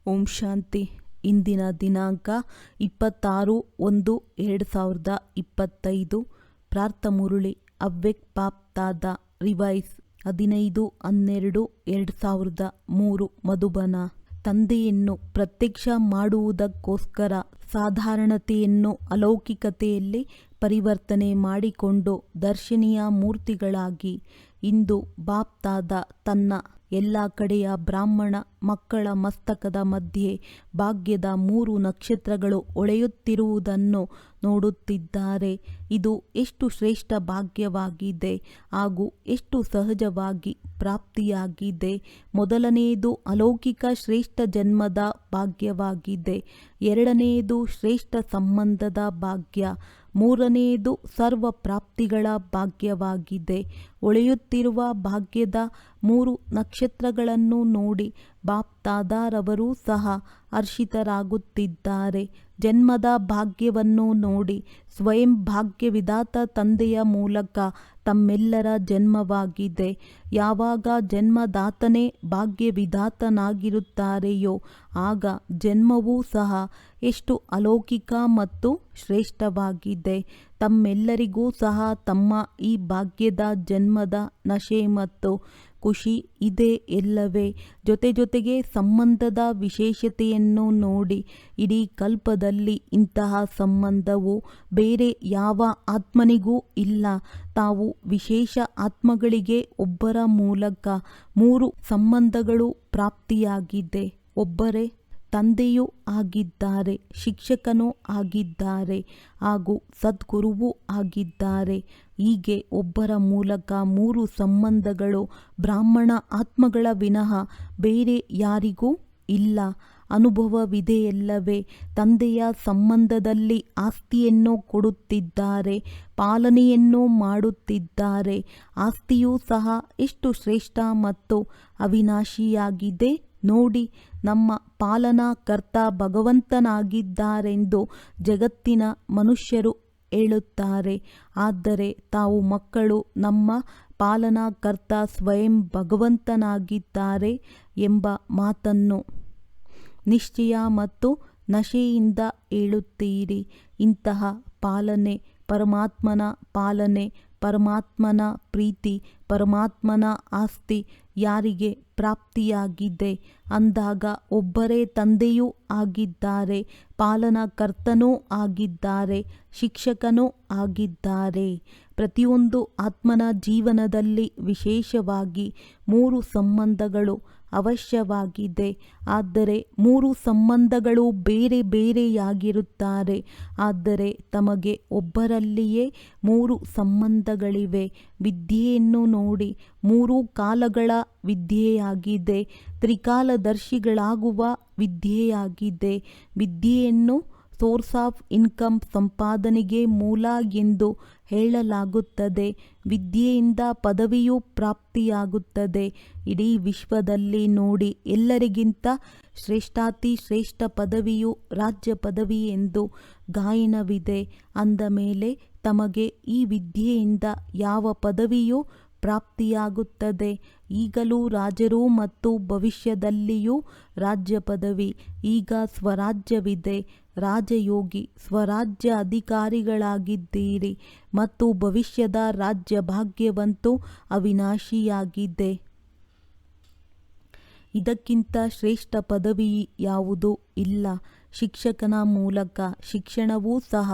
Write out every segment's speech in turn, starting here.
ಓಂ ಶಾಂತಿ. ಇಂದಿನ ದಿನಾಂಕ 26/1/2025. ಪ್ರಾರ್ಥಮುರುಳಿ ಅವ್ಯಕ್ತ ಬಾಪ್ತಾದ ರಿವೈಸ್ 15/12/2003 ಮಧುಬನ. ತಂದೆಯನ್ನು ಪ್ರತ್ಯಕ್ಷ ಮಾಡುವುದಕ್ಕೋಸ್ಕರ ಸಾಧಾರಣತೆಯನ್ನು ಅಲೌಕಿಕತೆಯಲ್ಲಿ ಪರಿವರ್ತನೆ ಮಾಡಿಕೊಂಡು ದರ್ಶನೀಯ ಮೂರ್ತಿಗಳಾಗಿ ಇಂದು ಬಾಪ್ತಾದ ತನ್ನ ಎಲ್ಲ ಕಡೆಯ ಬ್ರಾಹ್ಮಣ ಮಕ್ಕಳ ಮಸ್ತಕದ ಮಧ್ಯೆ ಭಾಗ್ಯದ 3 ನಕ್ಷತ್ರಗಳು ಹೊಳೆಯುತ್ತಿರುವುದನ್ನು ನೋಡುತ್ತಿದ್ದಾರೆ. ಇದು ಎಷ್ಟು ಶ್ರೇಷ್ಠ ಭಾಗ್ಯವಾಗಿದೆ ಹಾಗೂ ಎಷ್ಟು ಸಹಜವಾಗಿ ಪ್ರಾಪ್ತಿಯಾಗಿದೆ. ಮೊದಲನೆಯದು ಅಲೌಕಿಕ ಶ್ರೇಷ್ಠ ಜನ್ಮದ ಭಾಗ್ಯವಾಗಿದೆ. ಎರಡನೆಯದು ಶ್ರೇಷ್ಠ ಸಂಬಂಧದ ಭಾಗ್ಯ. ಮೂರನೆಯದು ಸರ್ವ ಪ್ರಾಪ್ತಿಗಳ ಭಾಗ್ಯವಾಗಿದೆ. ಹೊಳೆಯುತ್ತಿರುವ ಭಾಗ್ಯದ 3 ನಕ್ಷತ್ರಗಳನ್ನು ನೋಡಿ ಬಾಪ್ತಾದರವರು ಸಹ ಹರ್ಷಿತರಾಗುತ್ತಿದ್ದಾರೆ. ಜನ್ಮದ ಭಾಗ್ಯವನ್ನು ನೋಡಿ ಸ್ವಯಂ ಭಾಗ್ಯವಿಧಾತ ತಂದೆಯ ಮೂಲಕ ತಮ್ಮೆಲ್ಲರ ಜನ್ಮವಾಗಿದೆ. ಯಾವಾಗ ಜನ್ಮದಾತನೇ ಭಾಗ್ಯವಿಧಾತನಾಗಿರುತ್ತಾರೆಯೋ ಆಗ ಜನ್ಮವೂ ಸಹ ಎಷ್ಟು ಅಲೌಕಿಕ ಮತ್ತು ಶ್ರೇಷ್ಠವಾಗಿದೆ. ತಮ್ಮೆಲ್ಲರಿಗೂ ಸಹ ತಮ್ಮ ಈ ಭಾಗ್ಯದ ಜನ್ಮದ ನಶೆ ಮತ್ತು ಖುಷಿ ಇದೆ ಎಲ್ಲವೇ. ಜೊತೆಗೆ ಸಂಬಂಧದ ವಿಶೇಷತೆಯನ್ನು ನೋಡಿ ಇಡೀ ಕಲ್ಪದಲ್ಲಿ ಇಂತಹ ಸಂಬಂಧವು ಬೇರೆ ಯಾವ ಆತ್ಮನಿಗೂ ಇಲ್ಲ. ತಾವು ವಿಶೇಷ ಆತ್ಮಗಳಿಗೆ ಒಬ್ಬರ ಮೂಲಕ 3 ಸಂಬಂಧಗಳು ಪ್ರಾಪ್ತಿಯಾಗಿದೆ. ಒಬ್ಬರೇ ತಂದೆಯೂ ಆಗಿದ್ದಾರೆ, ಶಿಕ್ಷಕನೂ ಆಗಿದ್ದಾರೆ ಹಾಗೂ ಸದ್ಗುರುವೂ ಆಗಿದ್ದಾರೆ. ಹೀಗೆ ಒಬ್ಬರ ಮೂಲಕ 3 ಸಂಬಂಧಗಳು ಬ್ರಾಹ್ಮಣ ಆತ್ಮಗಳ ವಿನಃ ಬೇರೆ ಯಾರಿಗೂ ಇಲ್ಲ. ಅನುಭವವಿದೆಯಲ್ಲವೇ. ತಂದೆಯ ಸಂಬಂಧದಲ್ಲಿ ಆಸ್ತಿಯನ್ನು ಕೊಡುತ್ತಿದ್ದಾರೆ, ಪಾಲನೆಯನ್ನು ಮಾಡುತ್ತಿದ್ದಾರೆ. ಆಸ್ತಿಯೂ ಸಹ ಎಷ್ಟು ಶ್ರೇಷ್ಠ ಮತ್ತು ಅವಿನಾಶಿಯಾಗಿದೆ ನೋಡಿ. ನಮ್ಮ ಪಾಲನಾ ಕರ್ತ ಭಗವಂತನಾಗಿದ್ದಾರೆಂದು ಜಗತ್ತಿನ ಮನುಷ್ಯರು ಹೇಳುತ್ತಾರೆ. ಆದರೆ ತಾವು ಮಕ್ಕಳು ನಮ್ಮ ಪಾಲನಾ ಕರ್ತ ಸ್ವಯಂ ಭಗವಂತನಾಗಿದ್ದಾರೆ ಎಂಬ ಮಾತನ್ನು ನಿಶ್ಚಯ ಮತ್ತು ನಶೆಯಿಂದ ಹೇಳುತ್ತೀರಿ. ಇಂತಹ ಪಾಲನೆ ಪರಮಾತ್ಮನ ಪಾಲನೆ, ಪರಮಾತ್ಮನ ಪ್ರೀತಿ, ಪರಮಾತ್ಮನ ಆಸ್ತಿ ಯಾರಿಗೆ ಪ್ರಾಪ್ತಿಯಾಗಿದೆ ಅಂದಾಗ ಒಬ್ಬರೇ ತಂದೆಯೂ ಆಗಿದ್ದಾರೆ, ಪಾಲನಕರ್ತನೂ ಆಗಿದ್ದಾರೆ, ಶಿಕ್ಷಕನೂ ಆಗಿದ್ದಾರೆ. ಪ್ರತಿಯೊಂದು ಆತ್ಮನ ಜೀವನದಲ್ಲಿ ವಿಶೇಷವಾಗಿ 3 ಸಂಬಂಧಗಳು ಅವಶ್ಯವಾಗಿದೆ. ಆದರೆ 3 ಸಂಬಂಧಗಳು ಬೇರೆ ಬೇರೆಯಾಗಿರುತ್ತಾರೆ. ಆದರೆ ತಮಗೆ ಒಬ್ಬರಲ್ಲಿಯೇ 3 ಸಂಬಂಧಗಳಿವೆ. ವಿದ್ಯೆಯನ್ನು ನೋಡಿ 3 ಕಾಲಗಳ ವಿದ್ಯೆಯಾಗಿದೆ, ತ್ರಿಕಾಲದರ್ಶಿಗಳಾಗುವ ವಿದ್ಯೆಯಾಗಿದೆ. ವಿದ್ಯೆಯನ್ನು ಸೋರ್ಸ್ ಆಫ್ ಇನ್ಕಮ್, ಸಂಪಾದನೆಗೆ ಮೂಲ ಎಂದು ಹೇಳಲಾಗುತ್ತದೆ. ವಿದ್ಯೆಯಿಂದ ಪದವಿಯು ಪ್ರಾಪ್ತಿಯಾಗುತ್ತದೆ. ಇಡೀ ವಿಶ್ವದಲ್ಲಿ ನೋಡಿ ಎಲ್ಲರಿಗಿಂತ ಶ್ರೇಷ್ಠಾತಿ ಶ್ರೇಷ್ಠ ಪದವಿಯು ರಾಜ್ಯ ಪದವಿ ಎಂದು ಗಾಯನವಿದೆ. ಅಂದ ಮೇಲೆ ತಮಗೆ ಈ ವಿದ್ಯೆಯಿಂದ ಯಾವ ಪದವಿಯೂ ಪ್ರಾಪ್ತಿಯಾಗುತ್ತದೆ. ಈಗಲೂ ರಾಜರು ಮತ್ತು ಭವಿಷ್ಯದಲ್ಲಿಯೂ ರಾಜ್ಯ ಪದವಿ. ಈಗ ಸ್ವರಾಜ್ಯವಿದೆ. ರಾಜಯೋಗಿ ಸ್ವರಾಜ್ಯ ಅಧಿಕಾರಿಗಳಾಗಿದ್ದೀರಿ ಮತ್ತು ಭವಿಷ್ಯದ ರಾಜ್ಯ ಭಾಗ್ಯವಂತೂ ಅವಿನಾಶಿಯಾಗಿದೆ. ಇದಕ್ಕಿಂತ ಶ್ರೇಷ್ಠ ಪದವಿ ಯಾವುದೂ ಇಲ್ಲ. ಶಿಕ್ಷಕನ ಮೂಲಕ ಶಿಕ್ಷಣವೂ ಸಹ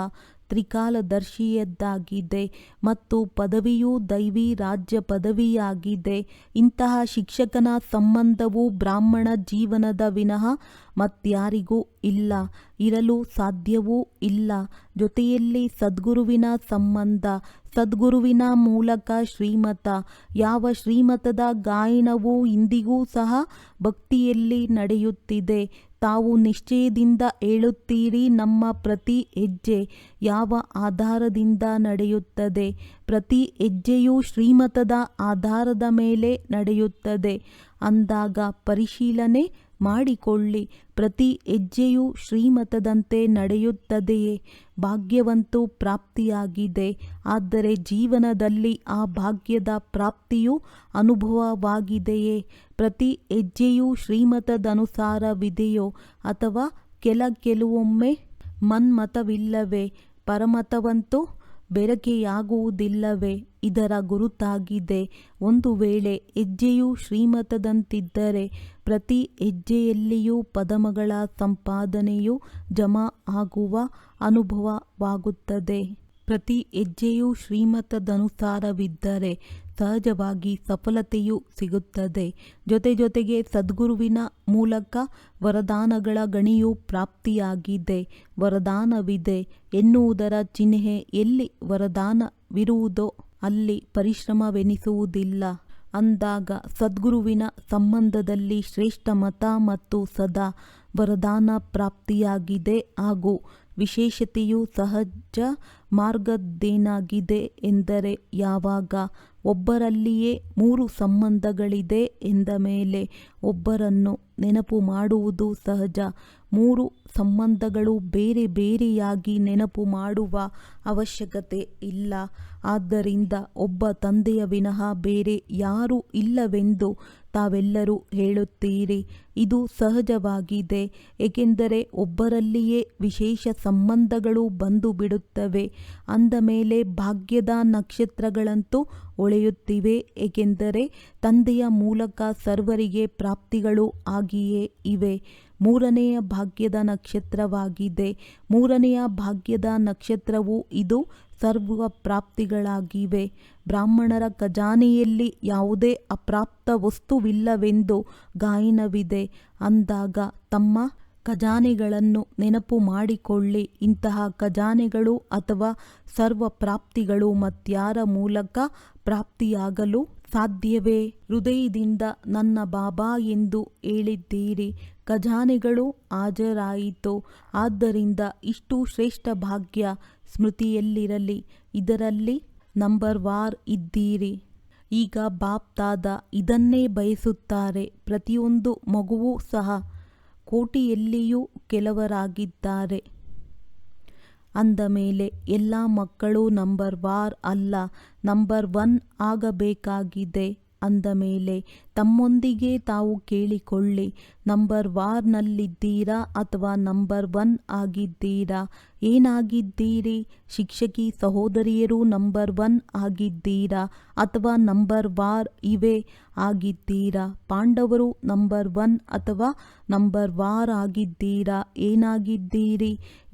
ತ್ರಿಕಾಲದರ್ಶಿಯದ್ದಾಗಿದೆ ಮತ್ತು ಪದವಿಯೂ ದೈವಿ ರಾಜ್ಯ ಪದವಿಯಾಗಿದೆ. ಇಂತಹ ಶಿಕ್ಷಕನ ಸಂಬಂಧವು ಬ್ರಾಹ್ಮಣ ಜೀವನದ ವಿನಃ ಮತ್ಯಾರಿಗೂ ಇಲ್ಲ, ಇರಲು ಸಾಧ್ಯವೂ ಇಲ್ಲ. ಜೊತೆಯಲ್ಲಿ ಸದ್ಗುರುವಿನ ಸಂಬಂಧ, ಸದ್ಗುರುವಿನ ಮೂಲಕ ಶ್ರೀಮತ. ಯಾವ ಶ್ರೀಮತದ ಗಾಯನವು ಇಂದಿಗೂ ಸಹ ಭಕ್ತಿಯಲ್ಲಿ ನಡೆಯುತ್ತಿದೆ. ತಾವು ನಿಶ್ಚಯದಿಂದ ಹೇಳುತ್ತೀರಿ, ನಮ್ಮ ಪ್ರತಿ ಹೆಜ್ಜೆ ಯಾವ ಆಧಾರದಿಂದ ನಡೆಯುತ್ತದೆ? ಪ್ರತಿ ಹೆಜ್ಜೆಯೂ ಶ್ರೀಮತದ ಆಧಾರದ ಮೇಲೆ ನಡೆಯುತ್ತದೆ ಅಂದಾಗ ಪರಿಶೀಲನೆ ಮಾಡಿಕೊಳ್ಳಿ. ಪ್ರತಿ ಹೆಜ್ಜೆಯೂ ಶ್ರೀಮತದಂತೆ ನಡೆಯುತ್ತದೆಯೇ? ಭಾಗ್ಯವಂತೂ ಪ್ರಾಪ್ತಿಯಾಗಿದೆ. ಆದರೆ ಜೀವನದಲ್ಲಿ ಆ ಭಾಗ್ಯದ ಪ್ರಾಪ್ತಿಯು ಅನುಭವವಾಗಿದೆಯೇ? ಪ್ರತಿ ಹೆಜ್ಜೆಯೂ ಶ್ರೀಮತದನುಸಾರವಿದೆಯೋ ಅಥವಾ ಕೆಲವೊಮ್ಮೆ ಮನ್ಮತವಿಲ್ಲವೇ? ಪರಮತವಂತೂ ಬೆರಕೆಯಾಗುವುದಿಲ್ಲವೇ? ಇದರ ಗುರುತಾಗಿದೆ. ಒಂದು ವೇಳೆ ಹೆಜ್ಜೆಯು ಶ್ರೀಮತದಂತಿದ್ದರೆ ಪ್ರತಿ ಹೆಜ್ಜೆಯಲ್ಲಿಯೂ ಪದಮಗಳ ಸಂಪಾದನೆಯು ಜಮಾ ಆಗುವ ಅನುಭವವಾಗುತ್ತದೆ. ಪ್ರತಿ ಹೆಜ್ಜೆಯೂ ಶ್ರೀಮತದನುಸಾರವಿದ್ದರೆ ಸಹಜವಾಗಿ ಸಫಲತೆಯೂ ಸಿಗುತ್ತದೆ. ಜೊತೆಗೆ ಸದ್ಗುರುವಿನ ಮೂಲಕ ವರದಾನಗಳ ಗಣಿಯೂ ಪ್ರಾಪ್ತಿಯಾಗಿದೆ. ವರದಾನವಿದೆ ಎನ್ನುವುದರ ಚಿಹ್ನೆ ಎಲ್ಲಿ ವರದಾನವಿರುವುದೋ ಅಲ್ಲಿ ಪರಿಶ್ರಮವೆನಿಸುವುದಿಲ್ಲ. ಅಂದಾಗ ಸದ್ಗುರುವಿನ ಸಂಬಂಧದಲ್ಲಿ ಶ್ರೇಷ್ಠ ಮತ ಮತ್ತು ಸದಾ ವರದಾನ ಪ್ರಾಪ್ತಿಯಾಗಿದೆ. ಹಾಗೂ ವಿಶೇಷತೆಯು ಸಹಜ ಮಾರ್ಗದ್ದೇನಾಗಿದೆ ಎಂದರೆ, ಯಾವಾಗ ಒಬ್ಬರಲ್ಲಿಯೇ 3 ಸಂಬಂಧಗಳಿದೆ ಎಂದ ಮೇಲೆ ಒಬ್ಬರನ್ನು ನೆನಪು ಮಾಡುವುದು ಸಹಜ. 3 ಸಂಬಂಧಗಳು ಬೇರೆ ಬೇರೆಯಾಗಿ ನೆನಪು ಮಾಡುವ ಅವಶ್ಯಕತೆ ಇಲ್ಲ. ಆದ್ದರಿಂದ ಒಬ್ಬ ತಂದೆಯ ವಿನಃ ಬೇರೆ ಯಾರೂ ಇಲ್ಲವೆಂದು ತಾವೆಲ್ಲರೂ ಹೇಳುತ್ತೀರಿ. ಇದು ಸಹಜವಾಗಿದೆ. ಏಕೆಂದರೆ ಒಬ್ಬರಲ್ಲಿಯೇ ವಿಶೇಷ ಸಂಬಂಧಗಳು ಬಂದು ಬಿಡುತ್ತವೆ. ಅಂದ ಮೇಲೆ ಭಾಗ್ಯದ ನಕ್ಷತ್ರಗಳಂತೂ ಹೊಳೆಯುತ್ತಿವೆ. ಏಕೆಂದರೆ ತಂದೆಯ ಮೂಲಕ ಸರ್ವರಿಗೆ ಪ್ರಾಪ್ತಿಗಳು ಆಗಿಯೇ ಇವೆ. 3ನೆಯ ಭಾಗ್ಯದ ನಕ್ಷತ್ರವಾಗಿದೆ. 3ನೆಯ ಭಾಗ್ಯದ ನಕ್ಷತ್ರವು ಇದು ಸರ್ವ ಪ್ರಾಪ್ತಿಗಳಾಗಿವೆ. ಬ್ರಾಹ್ಮಣರ ಖಜಾನೆಯಲ್ಲಿ ಯಾವುದೇ ಅಪ್ರಾಪ್ತ ವಸ್ತುವಿಲ್ಲವೆಂದು ಗಾಯನವಿದೆ. ಅಂದಾಗ ತಮ್ಮ ಖಜಾನೆಗಳನ್ನು ನೆನಪು ಮಾಡಿಕೊಳ್ಳಿ. ಇಂತಹ ಖಜಾನೆಗಳು ಅಥವಾ ಸರ್ವ ಪ್ರಾಪ್ತಿಗಳು ಮತ್ಯಾರ ಮೂಲಕ ಪ್ರಾಪ್ತಿಯಾಗಲು ಸಾಧ್ಯವೇ? ಹೃದಯದಿಂದ ನನ್ನ ಬಾಬಾ ಎಂದು ಹೇಳಿದ್ದೀರಿ. ಖಜಾನೆಗಳು ಹಾಜರಾಯಿತು. ಆದ್ದರಿಂದ ಇಷ್ಟು ಶ್ರೇಷ್ಠ ಭಾಗ್ಯ ಸ್ಮೃತಿಯಲ್ಲಿರಲಿ. ಇದರಲ್ಲಿ ನಂಬರ್ವಾರ್ ಇದ್ದೀರಿ. ಈಗ ಬಾಪ್ ದಾದಾ ಇದನ್ನೇ ಬಯಸುತ್ತಾರೆ. ಪ್ರತಿಯೊಂದು ಮಗುವೂ ಸಹ ಕೋಟಿಯಲ್ಲಿಯೂ ಕೆಲವರಾಗಿದ್ದಾರೆ. ಅಂದ ಮೇಲೆ ಎಲ್ಲ ಮಕ್ಕಳು ನಂಬರ್ವಾರ್ ಅಲ್ಲ, ನಂಬರ್ 1 ಆಗಬೇಕಾಗಿದೆ. ಅಂದ ಮೇಲೆ ತಮ್ಮೊಂದಿಗೆ ತಾವು ಕೇಳಿಕೊಳ್ಳಿ, ನಂಬರ್ ವಾರ್ನಲ್ಲಿದ್ದೀರಾ ಅಥವಾ ನಂಬರ್ 1 ಆಗಿದ್ದೀರಾ? ಏನಾಗಿದ್ದೀರಿ? ಶಿಕ್ಷಕಿ ಸಹೋದರಿಯರು ನಂಬರ್ 1 ಆಗಿದ್ದೀರಾ ಅಥವಾ ನಂಬರ್ ವಾರ್ ಇವೇ ಆಗಿದ್ದೀರಾ? ಪಾಂಡವರು ನಂಬರ್ 1 ಅಥವಾ ನಂಬರ್ ವಾರ್ ಆಗಿದ್ದೀರಾ? ಏನಾಗಿದ್ದೀರಿ?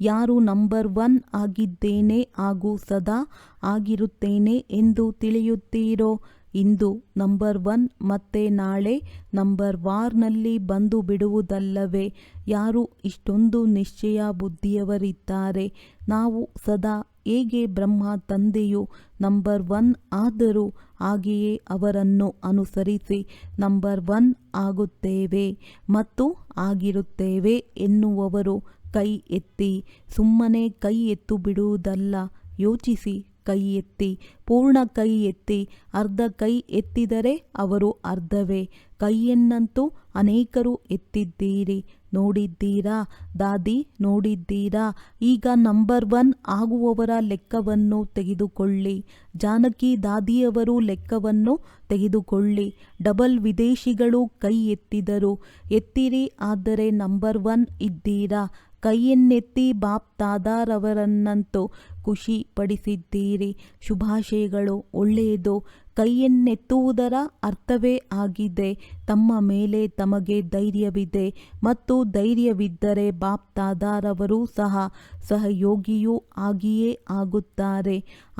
ಯಾರು ನಂಬರ್ 1 ಆಗಿದ್ದೇನೆ ಹಾಗೂ ಸದಾ ಆಗಿರುತ್ತೇನೆ ಎಂದು ತಿಳಿಯುತ್ತೀರೋ ಇಂದು ನಂಬರ್ 1 ಮತ್ತೆ ನಾಳೆ ನಂಬರ್ ವಾರ್ನಲ್ಲಿ ಬಂದು ಬಿಡುವುದಲ್ಲವೇ? ಯಾರು ಇಷ್ಟೊಂದು ನಿಶ್ಚಯ ಬುದ್ಧಿಯವರಿದ್ದಾರೆ? ನಾವು ಸದಾ ಹೇಗೆ ಬ್ರಹ್ಮ ತಂದೆಯು ನಂಬರ್ 1 ಆದರೂ ಹಾಗೆಯೇ ಅವರನ್ನು ಅನುಸರಿಸಿ ನಂಬರ್ 1 ಆಗುತ್ತೇವೆ ಮತ್ತು ಆಗಿರುತ್ತೇವೆ ಎನ್ನುವವರು ಕೈ ಎತ್ತಿ. ಸುಮ್ಮನೆ ಕೈ ಎತ್ತು ಬಿಡುವುದಲ್ಲ, ಯೋಚಿಸಿ ಕೈ ಎತ್ತಿ. ಪೂರ್ಣ ಕೈ ಎತ್ತಿ. ಅರ್ಧ ಕೈ ಎತ್ತಿದರೆ ಅವರು ಅರ್ಧವೇ. ಕೈಯನ್ನಂತೂ ಅನೇಕರು ಎತ್ತಿದ್ದೀರಿ. ನೋಡಿದ್ದೀರಾ ದಾದಿ, ನೋಡಿದ್ದೀರಾ? ಈಗ ನಂಬರ್ 1 ಆಗುವವರ ಲೆಕ್ಕವನ್ನು ತೆಗೆದುಕೊಳ್ಳಿ. ಜಾನಕಿ ದಾದಿಯವರು ಲೆಕ್ಕವನ್ನು ತೆಗೆದುಕೊಳ್ಳಿ. ಡಬಲ್ ವಿದೇಶಿಗಳು ಕೈ ಎತ್ತಿದರು. ಎತ್ತಿರಿ, ಆದರೆ ನಂಬರ್ 1 ಇದ್ದೀರಾ? ಕೈಯನ್ನೆತ್ತಿ ಬಾಪ್ ದಾದಾರವರನ್ನಂತೂ ಖುಷಿ ಪಡಿಸಿದ್ದೀರಿ. ಶುಭಾಶಯಗಳು. ಒಳ್ಳೆಯದು. ಕೈಯನ್ನೆತ್ತುವುದರ ಅರ್ಥವೇ ಆಗಿದೆ ತಮ್ಮ ಮೇಲೆ ತಮಗೆ ಧೈರ್ಯವಿದೆ ಮತ್ತು ಧೈರ್ಯವಿದ್ದರೆ ಬಾಪ್ ದಾದಾರವರು ಸಹ ಸಹಯೋಗಿಯೂ ಆಗಿಯೇ ಆಗುತ್ತಾರೆ.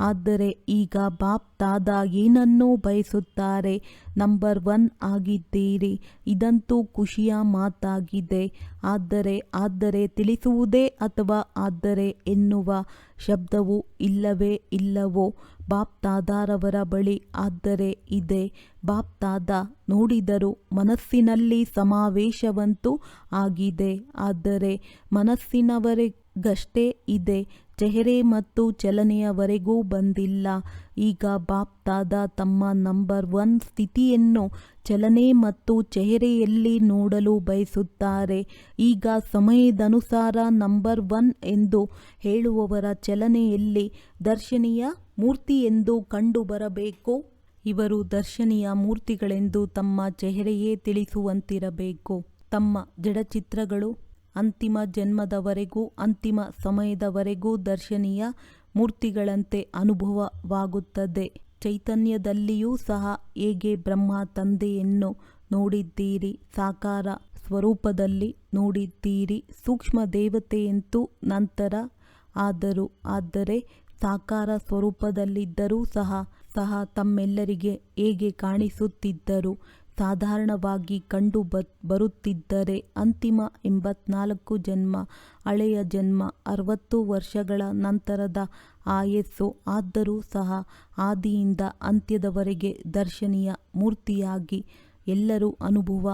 ಆದರೆ ಈಗ ಬಾಪ್ ದಾದಾ ಏನನ್ನೂ ಬಯಸುತ್ತಾರೆ? ನಂಬರ್ 1 ಆಗಿದ್ದೀರಿ. ಇದಂತೂ ಖುಷಿಯ ಮಾತಾಗಿದೆ. ಆದರೆ ತಿಳಿಸುವುದೇ ಅಥವಾ ಆದರೆ ಎನ್ನುವ ಶಬ್ದವು ಇಲ್ಲವೇ ಇಲ್ಲವೋ? ಬಾಪ್ ದಾದಾರವರ ಬಳಿ ಆದರೆ ಇದೆ. ಬಾಪ್ ದಾದಾ ನೋಡಿದರು ಮನಸ್ಸಿನಲ್ಲಿ ಸಮಾವೇಶವಂತೂ ಆಗಿದೆ. ಆದರೆ ಮನಸ್ಸಿನವರೆಗಷ್ಟೇ ಇದೆ, ಚೆಹರೆ ಮತ್ತು ಚಲನೆಯವರೆಗೂ ಬಂದಿಲ್ಲ. ಈಗ ಬಾಪ್ ದಾದಾ ತಮ್ಮ ನಂಬರ್ 1 ಸ್ಥಿತಿಯನ್ನು ಚಲನೆ ಮತ್ತು ಚೆಹರೆಯಲ್ಲಿ ನೋಡಲು ಬಯಸುತ್ತಾರೆ. ಈಗ ಸಮಯದನುಸಾರ ನಂಬರ್ 1 ಎಂದು ಹೇಳುವವರ ಚಲನೆಯಲ್ಲಿ ದರ್ಶನೀಯ ಮೂರ್ತಿಯೆಂದು ಕಂಡುಬರಬೇಕು. ಇವರು ದರ್ಶನೀಯ ಮೂರ್ತಿಗಳೆಂದು ತಮ್ಮ ಚೆಹರೆಯೇ ತಿಳಿಸುವಂತಿರಬೇಕು. ತಮ್ಮ ಜಡಚಿತ್ರಗಳು ಅಂತಿಮ ಜನ್ಮದವರೆಗೂ ಅಂತಿಮ ಸಮಯದವರೆಗೂ ದರ್ಶನೀಯ ಮೂರ್ತಿಗಳಂತೆ ಅನುಭವವಾಗುತ್ತದೆ. ಚೈತನ್ಯದಲ್ಲಿಯೂ ಸಹ ಹೇಗೆ ಬ್ರಹ್ಮ ತಂದೆಯನ್ನು ನೋಡಿದ್ದೀರಿ, ಸಾಕಾರ ಸ್ವರೂಪದಲ್ಲಿ ನೋಡಿದ್ದೀರಿ, ಸೂಕ್ಷ್ಮ ದೇವತೆಯಂತೂ ನಂತರ ಆದರೆ ಸಾಕಾರ ಸ್ವರೂಪದಲ್ಲಿದ್ದರೂ ಸಹ ತಮ್ಮೆಲ್ಲರಿಗೆ ಹೇಗೆ ಕಾಣಿಸುತ್ತಿದ್ದರು, ಸಾಧಾರಣವಾಗಿ ಕಂಡು ಬರುತ್ತಿದ್ದರೆ ಅಂತಿಮ 84 ಜನ್ಮ, ಹಳೆಯ ಜನ್ಮ, 60 ವರ್ಷಗಳ ನಂತರದ ಆಯಸ್ಸು, ಆದರೂ ಸಹ ಆದಿಯಿಂದ ಅಂತ್ಯದವರೆಗೆ ದರ್ಶನೀಯ ಮೂರ್ತಿಯಾಗಿ ಎಲ್ಲರೂ ಅನುಭವ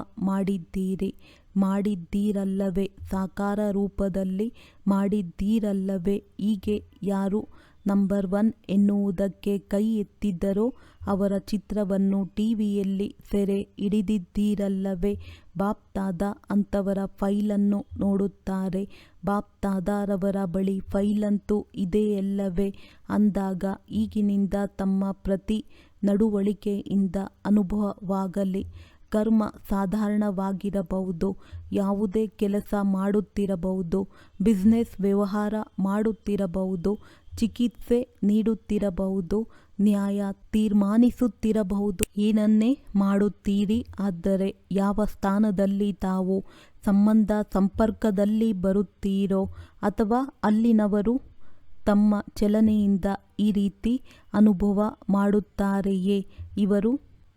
ಮಾಡಿದ್ದೀರಲ್ಲವೇ, ಸಾಕಾರ ರೂಪದಲ್ಲಿ ಮಾಡಿದ್ದೀರಲ್ಲವೇ. ಹೀಗೆ ಯಾರು ನಂಬರ್ 1 ಎನ್ನುವುದಕ್ಕೆ ಕೈ ಎತ್ತಿದ್ದರೋ ಅವರ ಚಿತ್ರವನ್ನು ಟಿವಿಯಲ್ಲಿ ಸೆರೆ ಹಿಡಿದಿದ್ದೀರಲ್ಲವೇ. ಬಾಪ್ ದಾದಾ ಅಂಥವರ ಫೈಲನ್ನು ನೋಡುತ್ತಾರೆ. ಬಾಪ್ ದಾದಾರವರ ಬಳಿ ಫೈಲಂತೂ ಇದೆಯಲ್ಲವೇ ಅಂದಾಗ ಈಗಿನಿಂದ ತಮ್ಮ ಪ್ರತಿ ನಡವಳಿಕೆಯಿಂದ ಅನುಭವವಾಗಲಿ. ಕರ್ಮ ಸಾಧಾರಣವಾಗಿರಬಹುದು, ಯಾವುದೇ ಕೆಲಸ ಮಾಡುತ್ತಿರಬಹುದು, ಬಿಸ್ನೆಸ್ ವ್ಯವಹಾರ ಮಾಡುತ್ತಿರಬಹುದು, ಚಿಕಿತ್ಸೆ ನೀಡುತ್ತಿರಬಹುದು, ನ್ಯಾಯ ತೀರ್ಮಾನಿಸುತ್ತಿರಬಹುದು, ಏನನ್ನೇ ಮಾಡುತ್ತೀರಿ. ಆದರೆ ಯಾವ ಸ್ಥಾನದಲ್ಲಿ ತಾವು ಸಂಪರ್ಕದಲ್ಲಿ ಬರುತ್ತೀರೋ ಅಥವಾ ಅಲ್ಲಿನವರು ತಮ್ಮ ಚಲನೆಯಿಂದ ಈ ರೀತಿ ಅನುಭವ ಮಾಡುತ್ತಾರೆಯೇ, ಇವರು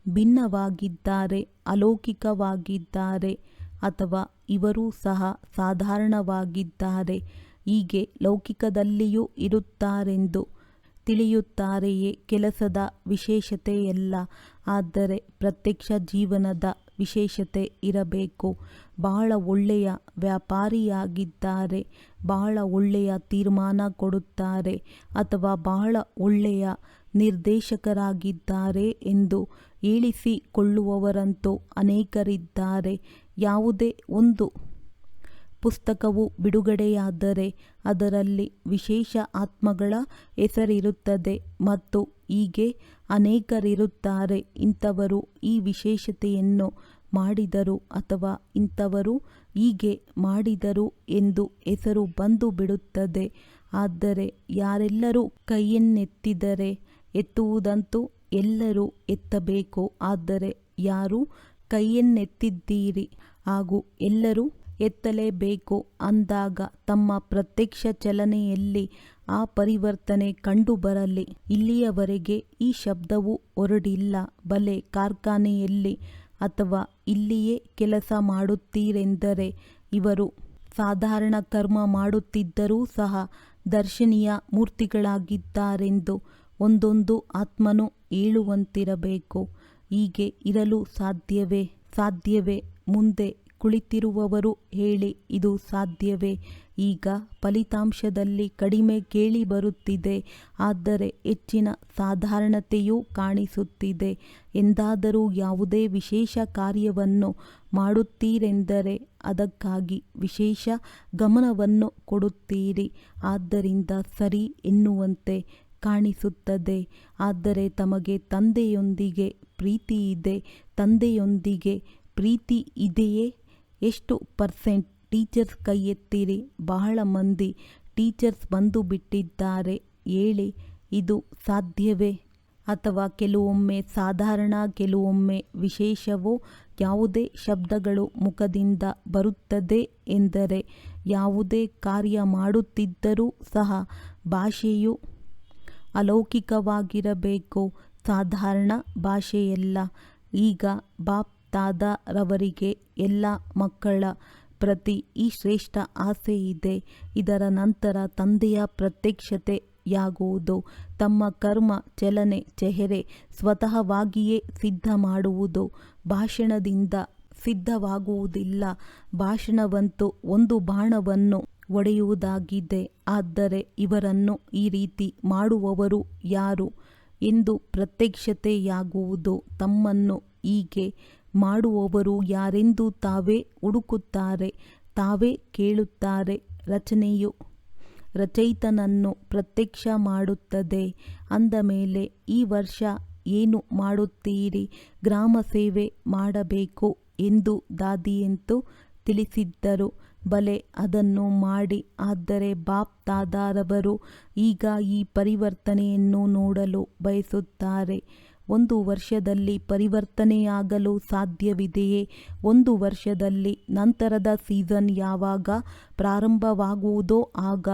ಭಿನ್ನವಾಗಿದ್ದಾರೆ, ಅಲೌಕಿಕವಾಗಿದ್ದಾರೆ, ಅಥವಾ ಇವರೂ ಸಹ ಸಾಧಾರಣವಾಗಿದ್ದಾರೆ, ಹೀಗೆ ಲೌಕಿಕದಲ್ಲಿಯೂ ಇರುತ್ತಾರೆಂದು ತಿಳಿಯುತ್ತಾರೆಯೇ. ಕೆಲಸದ ವಿಶೇಷತೆಯಲ್ಲ, ಆದರೆ ಪ್ರತ್ಯಕ್ಷ ಜೀವನದ ವಿಶೇಷತೆ ಇರಬೇಕು. ಬಹಳ ಒಳ್ಳೆಯ ವ್ಯಾಪಾರಿಯಾಗಿದ್ದಾರೆ, ಬಹಳ ಒಳ್ಳೆಯ ತೀರ್ಮಾನ ಕೊಡುತ್ತಾರೆ, ಅಥವಾ ಬಹಳ ಒಳ್ಳೆಯ ನಿರ್ದೇಶಕರಾಗಿದ್ದಾರೆ ಎಂದು ಹೇಳಿಸಿಕೊಳ್ಳುವವರಂತೂ ಅನೇಕರಿದ್ದಾರೆ. ಯಾವುದೇ ಒಂದು ಪುಸ್ತಕವು ಬಿಡುಗಡೆಯಾದರೆ ಅದರಲ್ಲಿ ವಿಶೇಷ ಆತ್ಮಗಳ ಹೆಸರಿರುತ್ತದೆ ಮತ್ತು ಹೀಗೆ ಅನೇಕರಿರುತ್ತಾರೆ. ಇಂಥವರು ಈ ವಿಶೇಷತೆಯನ್ನು ಮಾಡಿದರು ಅಥವಾ ಇಂಥವರು ಹೀಗೆ ಮಾಡಿದರು ಎಂದು ಹೆಸರು ಬಂದು ಬಿಡುತ್ತದೆ. ಆದರೆ ಯಾರೆಲ್ಲರೂ ಕೈಯನ್ನೆತ್ತಿದರೆ, ಎತ್ತುವುದಂತೂ ಎಲ್ಲರೂ ಎತ್ತಬೇಕು, ಆದರೆ ಯಾರು ಕೈಯನ್ನೆತ್ತಿದ್ದೀರಿ ಹಾಗೂ ಎಲ್ಲರೂ ಎತ್ತಲೇಬೇಕು ಅಂದಾಗ ತಮ್ಮ ಪ್ರತ್ಯಕ್ಷ ಚಲನೆಯಲ್ಲಿ ಆ ಪರಿವರ್ತನೆ ಕಂಡುಬರಲಿ. ಇಲ್ಲಿಯವರೆಗೆ ಈ ಶಬ್ದವು ಹೊರಡಿಲ್ಲ. ಬಲೆ ಕಾರ್ಖಾನೆಯಲ್ಲಿ ಅಥವಾ ಇಲ್ಲಿಯೇ ಕೆಲಸ ಮಾಡುತ್ತೀರೆಂದರೆ ಇವರು ಸಾಧಾರಣ ಕರ್ಮ ಮಾಡುತ್ತಿದ್ದರೂ ಸಹ ದರ್ಶನೀಯ ಮೂರ್ತಿಗಳಾಗಿದ್ದಾರೆಂದು ಒಂದೊಂದು ಆತ್ಮನು ಹೇಳುವಂತಿರಬೇಕು. ಹೀಗೆ ಇರಲು ಸಾಧ್ಯವೇ? ಮುಂದೆ ಕುಳಿತಿರುವವರು ಹೇಳಿ, ಇದು ಸಾಧ್ಯವೇ? ಈಗ ಫಲಿತಾಂಶದಲ್ಲಿ ಕಡಿಮೆ ಕೇಳಿ ಬರುತ್ತಿದೆ, ಆದರೆ ಹೆಚ್ಚಿನ ಸಾಧಾರಣತೆಯೂ ಕಾಣಿಸುತ್ತಿದೆ. ಎಂದಾದರೂ ಯಾವುದೇ ವಿಶೇಷ ಕಾರ್ಯವನ್ನು ಮಾಡುತ್ತೀರೆಂದರೆ ಅದಕ್ಕಾಗಿ ವಿಶೇಷ ಗಮನವನ್ನು ಕೊಡುತ್ತೀರಿ. ಆದ್ದರಿಂದ ಸರಿ ಎನ್ನುವಂತೆ ಕಾಣಿಸುತ್ತದೆ. ಆದರೆ ತಮಗೆ ತಂದೆಯೊಂದಿಗೆ ಪ್ರೀತಿಯಿದೆ. ತಂದೆಯೊಂದಿಗೆ ಪ್ರೀತಿ ಇದೆಯೇ? ಎಷ್ಟು %? ಟೀಚರ್ಸ್ ಕೈ ಎತ್ತಿರಿ. ಬಹಳ ಮಂದಿ ಟೀಚರ್ಸ್ ಬಂದು ಬಿಟ್ಟಿದ್ದಾರೆ. ಹೇಳಿ, ಇದು ಸಾಧ್ಯವೇ? ಅಥವಾ ಕೆಲವೊಮ್ಮೆ ಸಾಧಾರಣ, ಕೆಲವೊಮ್ಮೆ ವಿಶೇಷವೋ? ಯಾವುದೇ ಶಬ್ದಗಳು ಮುಖದಿಂದ ಬರುತ್ತದೆ ಎಂದರೆ ಯಾವುದೇ ಕಾರ್ಯ ಮಾಡುತ್ತಿದ್ದರೂ ಸಹ ಭಾಷೆಯು ಅಲೌಕಿಕವಾಗಿರಬೇಕು, ಸಾಧಾರಣ ಭಾಷೆಯಲ್ಲ. ಈಗ ಬಾಪ್ ದಾದಾರವರಿಗೆ ಎಲ್ಲ ಮಕ್ಕಳ ಪ್ರತಿ ಈ ಶ್ರೇಷ್ಠ ಆಸೆ ಇದೆ. ಇದರ ನಂತರ ತಂದೆಯ ಪ್ರತ್ಯಕ್ಷತೆಯಾಗುವುದು. ತಮ್ಮ ಕರ್ಮ, ಚಲನೆ, ಚೆಹರೆ ಸ್ವತಃವಾಗಿಯೇ ಸಿದ್ಧ ಮಾಡುವುದು. ಭಾಷಣದಿಂದ ಸಿದ್ಧವಾಗುವುದಿಲ್ಲ. ಭಾಷಣವಂತೂ ಒಂದು ಬಾಣವನ್ನು ಹೊಡೆಯುವುದಾಗಿದೆ. ಆದರೆ ಇವರನ್ನು ಈ ರೀತಿ ಮಾಡುವವರು ಯಾರು ಎಂದು ಪ್ರತ್ಯಕ್ಷತೆಯಾಗುವುದು. ತಮ್ಮನ್ನು ಹೀಗೆ ಮಾಡುವವರು ಯಾರೆಂದು ತಾವೇ ಹುಡುಕುತ್ತಾರೆ, ತಾವೇ ಕೇಳುತ್ತಾರೆ. ರಚನೆಯು ರಚಯಿತನನ್ನು ಪ್ರತ್ಯಕ್ಷ ಮಾಡುತ್ತದೆ. ಅಂದ ಮೇಲೆ ಈ ವರ್ಷ ಏನು ಮಾಡುತ್ತೀರಿ? ಗ್ರಾಮ ಸೇವೆ ಮಾಡಬೇಕು ಎಂದು ದಾದಿಯಂತೂ ತಿಳಿಸಿದ್ದರು. ಬಲೆ, ಅದನ್ನು ಮಾಡಿ. ಆದರೆ ಬಾಪ್ ದಾದಾರವರು ಈಗ ಈ ಪರಿವರ್ತನೆಯನ್ನು ನೋಡಲು ಬಯಸುತ್ತಾರೆ. 1 ವರ್ಷದಲ್ಲಿ ಪರಿವರ್ತನೆಯಾಗಲು ಸಾಧ್ಯವಿದೆಯೇ? 1 ವರ್ಷದಲ್ಲಿ ನಂತರದ ಸೀಸನ್ ಯಾವಾಗ ಪ್ರಾರಂಭವಾಗುವುದೋ ಆಗ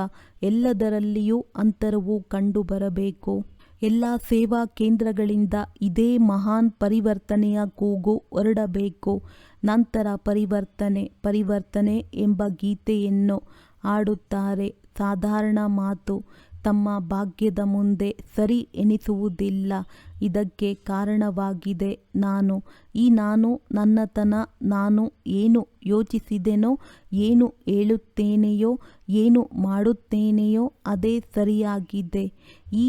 ಎಲ್ಲದರಲ್ಲಿಯೂ ಅಂತರವು ಕಂಡುಬರಬೇಕು. ಎಲ್ಲ ಸೇವಾ ಕೇಂದ್ರಗಳಿಂದ ಇದೇ ಮಹಾನ್ ಪರಿವರ್ತನೆಯ ಕೂಗು ಹೊರಡಬೇಕು. ನಂತರ ಪರಿವರ್ತನೆ ಪರಿವರ್ತನೆ ಎಂಬ ಗೀತೆಯನ್ನು ಹಾಡುತ್ತಾರೆ. ಸಾಧಾರಣ ಮಾತು ತಮ್ಮ ಭಾಗ್ಯದ ಮುಂದೆ ಸರಿ ಎನಿಸುವುದಿಲ್ಲ. ಇದಕ್ಕೆ ಕಾರಣವಾಗಿದೆ ನಾನು ನನ್ನತನ. ನಾನು ಏನು ಯೋಚಿಸಿದೆನೋ, ಏನು ಹೇಳುತ್ತೇನೆಯೋ, ಏನು ಮಾಡುತ್ತೇನೆಯೋ ಅದೇ ಸರಿಯಾಗಿದೆ. ಈ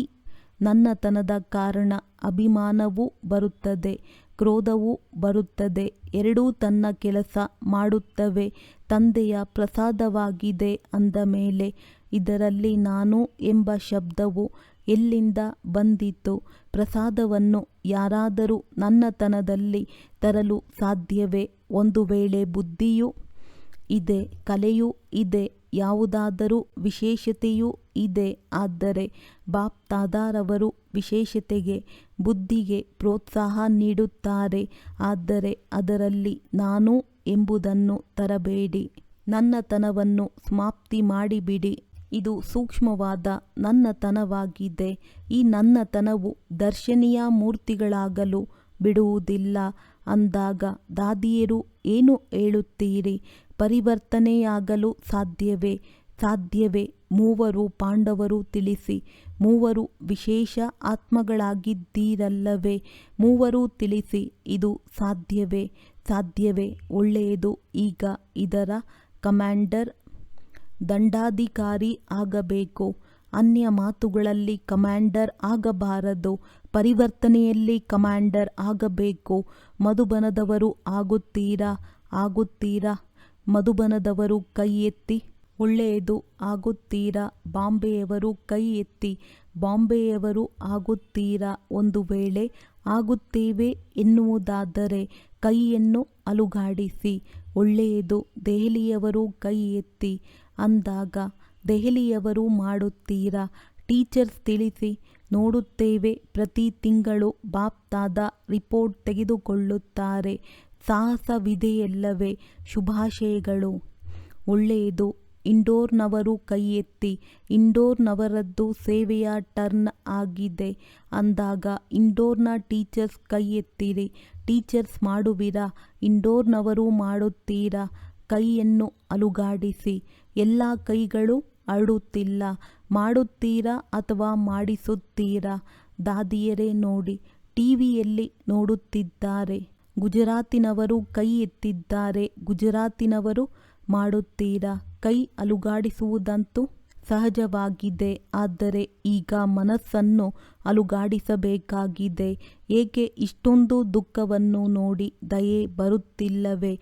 ನನ್ನತನದ ಕಾರಣ ಅಭಿಮಾನವೂ ಬರುತ್ತದೆ, ಕ್ರೋಧವೂ ಬರುತ್ತದೆ. ಎರಡೂ ತನ್ನ ಕೆಲಸ ಮಾಡುತ್ತವೆ. ತಂದೆಯ ಪ್ರಸಾದವಾಗಿದೆ ಅಂದ ಮೇಲೆ ಇದರಲ್ಲಿ ನಾನು ಎಂಬ ಶಬ್ದವು ಎಲ್ಲಿಂದ ಬಂದಿತು? ಪ್ರಸಾದವನ್ನು ಯಾರಾದರೂ ನನ್ನತನದಲ್ಲಿ ತರಲು ಸಾಧ್ಯವೇ? ಒಂದು ವೇಳೆ ಬುದ್ಧಿಯೂ ಇದೆ, ಕಲೆಯೂ ಇದೆ, ಯಾವುದಾದರೂ ವಿಶೇಷತೆಯೂ ಇದೆ. ಆದರೆ ಬಾಪ್ ದಾದಾರವರು ವಿಶೇಷತೆಗೆ, ಬುದ್ಧಿಗೆ ಪ್ರೋತ್ಸಾಹ ನೀಡುತ್ತಾರೆ. ಆದರೆ ಅದರಲ್ಲಿ ನಾನು ಎಂಬುದನ್ನು ತರಬೇಡಿ. ನನ್ನತನವನ್ನು ಸಮಾಪ್ತಿ ಮಾಡಿಬಿಡಿ. ಇದು ಸೂಕ್ಷ್ಮವಾದ ನನ್ನತನವಾಗಿದೆ. ಈ ನನ್ನತನವು ದರ್ಶನೀಯ ಮೂರ್ತಿಗಳಾಗಲು ಬಿಡುವುದಿಲ್ಲ. ಅಂದಾಗ ದಾದಿಯರು ಏನು ಹೇಳುತ್ತೀರಿ? ಪರಿವರ್ತನೆಯಾಗಲು ಸಾಧ್ಯವೇ? ಸಾಧ್ಯವೇ. 3 ಪಾಂಡವರು ತಿಳಿಸಿ. 3 ವಿಶೇಷ ಆತ್ಮಗಳಾಗಿದ್ದೀರಲ್ಲವೇ? 3 ತಿಳಿಸಿ. ಇದು ಸಾಧ್ಯವೇ? ಸಾಧ್ಯವೇ. ಒಳ್ಳೆಯದು. ಈಗ ಇದರ ಕಮಾಂಡರ್ ದಂಡಾಧಿಕಾರಿ ಆಗಬೇಕು. ಅನ್ಯ ಮಾತುಗಳಲ್ಲಿ ಕಮಾಂಡರ್ ಆಗಬಾರದು. ಪರಿವರ್ತನೆಯಲ್ಲಿ ಕಮಾಂಡರ್ ಆಗಬೇಕು. ಮಧುಬನದವರು ಆಗುತ್ತೀರಾ? ಆಗುತ್ತೀರಾ? ಮಧುಬನದವರು ಕೈ ಎತ್ತಿ. ಒಳ್ಳೆಯದು. ಆಗುತ್ತೀರಾ? ಬಾಂಬೆಯವರು ಕೈ ಎತ್ತಿ. ಬಾಂಬೆಯವರು ಆಗುತ್ತೀರಾ? ಒಂದು ವೇಳೆ ಆಗುತ್ತೇವೆ ಎನ್ನುವುದಾದರೆ ಕೈಯನ್ನು ಅಲುಗಾಡಿಸಿ. ಒಳ್ಳೆಯದು. ದೆಹಲಿಯವರು ಕೈ ಎತ್ತಿ. ಅಂದಾಗ ದೆಹಲಿಯವರು ಮಾಡುತ್ತೀರಾ? ಟೀಚರ್ಸ್ ತಿಳಿಸಿ. ನೋಡುತ್ತೇವೆ. ಪ್ರತಿ ತಿಂಗಳು ಬಾಪ್ ದಾದಾ ರಿಪೋರ್ಟ್ ತೆಗೆದುಕೊಳ್ಳುತ್ತಾರೆ. ಸಾಹಸವಿದೆಯಲ್ಲವೇ? ಶುಭಾಶಯಗಳು. ಒಳ್ಳೆಯದು. ಇಂಡೋರ್ನವರು ಕೈ ಎತ್ತಿ. ಇಂಡೋರ್ನವರದ್ದು ಸೇವೆಯ ಟರ್ನ್ ಆಗಿದೆ. ಅಂದಾಗ ಇಂಡೋರ್ನ ಟೀಚರ್ಸ್ ಕೈ ಎತ್ತಿರಿ. ಟೀಚರ್ಸ್ ಮಾಡುವಿರಾ? ಇಂಡೋರ್ನವರು ಮಾಡುತ್ತೀರಾ? ಕೈಯನ್ನು ಅಲುಗಾಡಿಸಿ. ಎಲ್ಲ ಕೈಗಳು ಹರಡುತ್ತಿಲ್ಲ. ಮಾಡುತ್ತೀರಾ ಅಥವಾ ಮಾಡಿಸುತ್ತೀರಾ? ದಾದಿಯರೇ ನೋಡಿ. ಟಿವಿಯಲ್ಲಿ ನೋಡುತ್ತಿದ್ದಾರೆ. ಗುಜರಾತಿನವರು ಕೈ ಎತ್ತಿದ್ದಾರೆ. ಗುಜರಾತಿನವರು ಮಾಡುತ್ತೀರಾ? ಕೈ ಅಲುಗಾಡಿಸುವುದಂತೂ ಸಹಜವಾಗಿದೆ. ಆದರೆ ಈಗ ಮನಸ್ಸನ್ನು ಅಲುಗಾಡಿಸಬೇಕಾಗಿದೆ. ಏಕೆ ಇಷ್ಟೊಂದು ದುಃಖವನ್ನು ನೋಡಿ ದಯೆ ಬರುತ್ತಿಲ್ಲವೇ?